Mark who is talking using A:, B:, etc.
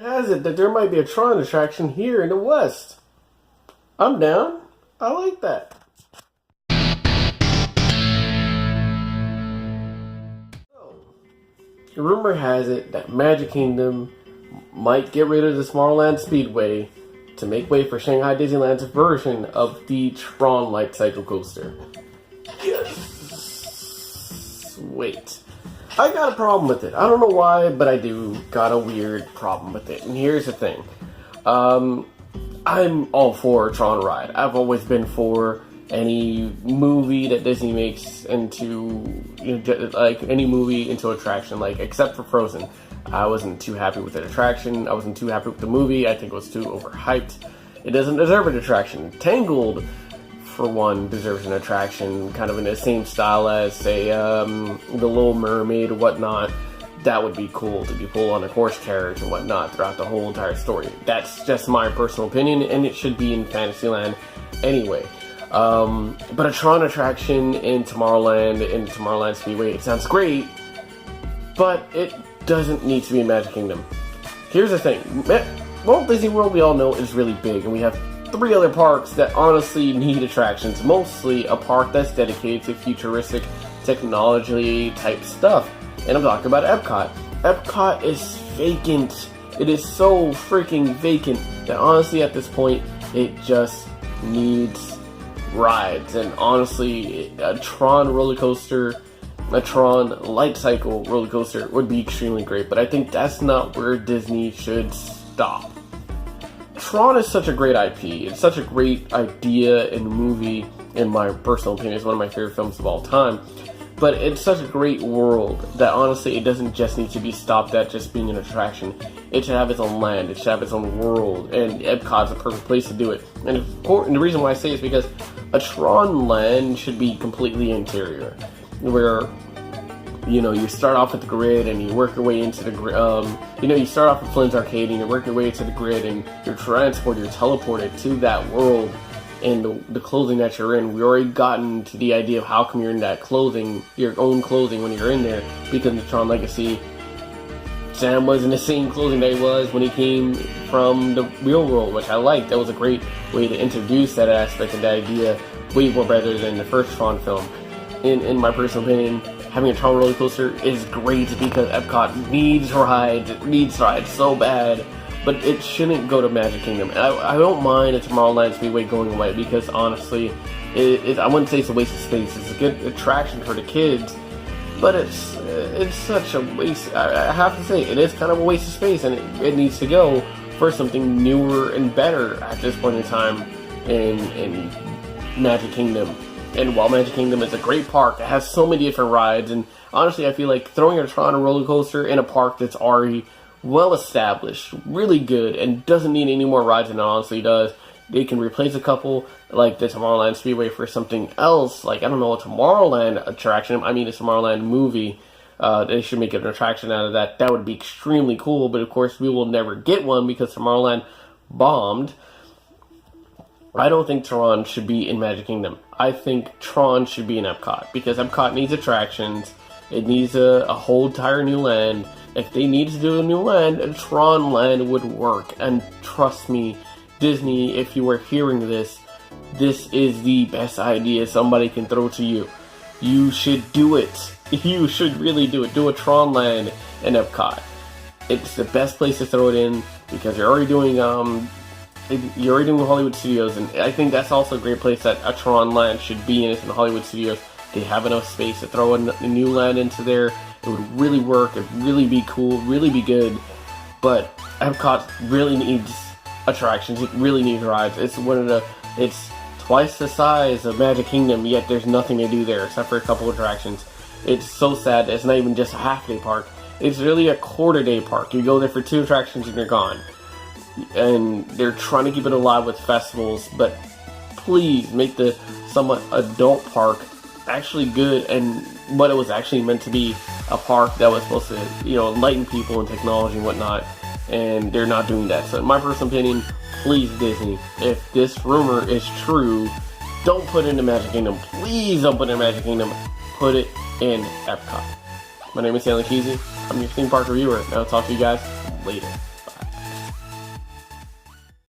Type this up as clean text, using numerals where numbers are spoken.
A: Has it that there might be a Tron attraction here in the West. I'm down. I like that. So, rumor has it that Magic Kingdom might get rid of the Tomorrowland Speedway to make way for Shanghai Disneyland's version of the Tron Light Cycle Coaster. Yes. Wait. I got a problem with it. I don't know why, but I do got a weird problem with it. And here's the thing. I'm all for a Tron ride. I've always been for any movie that Disney makes into, like any movie into attraction, like except for Frozen. I wasn't too happy with the attraction. I wasn't too happy with the movie. I think it was too overhyped. It doesn't deserve an attraction. Tangled, for one, deserves an attraction, kind of in the same style as, say, The Little Mermaid or whatnot. That would be cool to be pulled on a horse carriage and whatnot throughout the whole entire story. That's just my personal opinion, and it should be in Fantasyland anyway. But a Tron attraction in Tomorrowland Speedway, it sounds great, but it doesn't need to be in Magic Kingdom. Here's the thing. Walt Disney World, we all know, is really big, and we have 3 other parks that honestly need attractions. Mostly a park that's dedicated to futuristic technology type stuff. And I'm talking about Epcot. Epcot is vacant. It is so freaking vacant that honestly at this point it just needs rides. And honestly, a Tron roller coaster, a Tron Light Cycle roller coaster would be extremely great. But I think that's not where Disney should stop. Tron is such a great IP. It's such a great idea and movie, in my personal opinion. It's one of my favorite films of all time. But it's such a great world that honestly it doesn't just need to be stopped at just being an attraction. It should have its own land. It should have its own world. And Epcot's a perfect place to do it. And the reason why I say it is because a Tron land should be completely interior. Where, you start off with the grid and you work your way into the grid. You start off with Flynn's Arcade and you work your way to the grid and you're teleported to that world and the clothing that you're in. We already gotten to the idea of how come you're in that clothing, your own clothing when you're in there, because in the Tron Legacy, Sam was in the same clothing that he was when he came from the real world, which I liked. That was a great way to introduce that aspect of that idea, way more better than the first Tron film. In my personal opinion, having a Tron roller coaster is great because Epcot needs rides. It needs rides so bad. But it shouldn't go to Magic Kingdom. I don't mind a Tomorrowland Speedway going away because honestly, I wouldn't say it's a waste of space. It's a good attraction for the kids, but it's such a waste. I have to say, it is kind of a waste of space, and it needs to go for something newer and better at this point in time in Magic Kingdom. And while Magic Kingdom is a great park, it has so many different rides, and honestly, I feel like throwing a Tron roller coaster in a park that's already well established, really good, and doesn't need any more rides than it honestly does. They can replace a couple, like the Tomorrowland Speedway, for something else, like, I don't know, a Tomorrowland attraction, a Tomorrowland movie. They should make an attraction out of that. That would be extremely cool, but of course we will never get one because Tomorrowland bombed. I don't think Tron should be in Magic Kingdom. I think Tron should be in Epcot, because Epcot needs attractions. It needs a whole entire new land. If they need to do a new land, a Tron land would work. And trust me, Disney, if you are hearing this, this is the best idea somebody can throw to you. You should do it. You should really do it. Do a Tron land in Epcot. It's the best place to throw it in because you're already doing Hollywood Studios, and I think that's also a great place that a Tron land should be in. It's in Hollywood Studios. They have enough space to throw a new land into there. It would really work. It would really be cool. Really be good. But Epcot really needs attractions. It really needs rides. It's twice the size of Magic Kingdom, yet there's nothing to do there except for a couple attractions. It's so sad that it's not even just a half-day park. It's really a quarter-day park. You go there for 2 attractions and you're gone. And they're trying to keep it alive with festivals, but please make the somewhat adult park actually good and what it was actually meant to be, a park that was supposed to, enlighten people in technology and whatnot, and they're not doing that. So in my personal opinion, please Disney, if this rumor is true, don't put it in the Magic Kingdom. Please don't put it in Magic Kingdom. Put it in Epcot. My name is Stanley Keezy. I'm your theme park reviewer, and I'll talk to you guys later.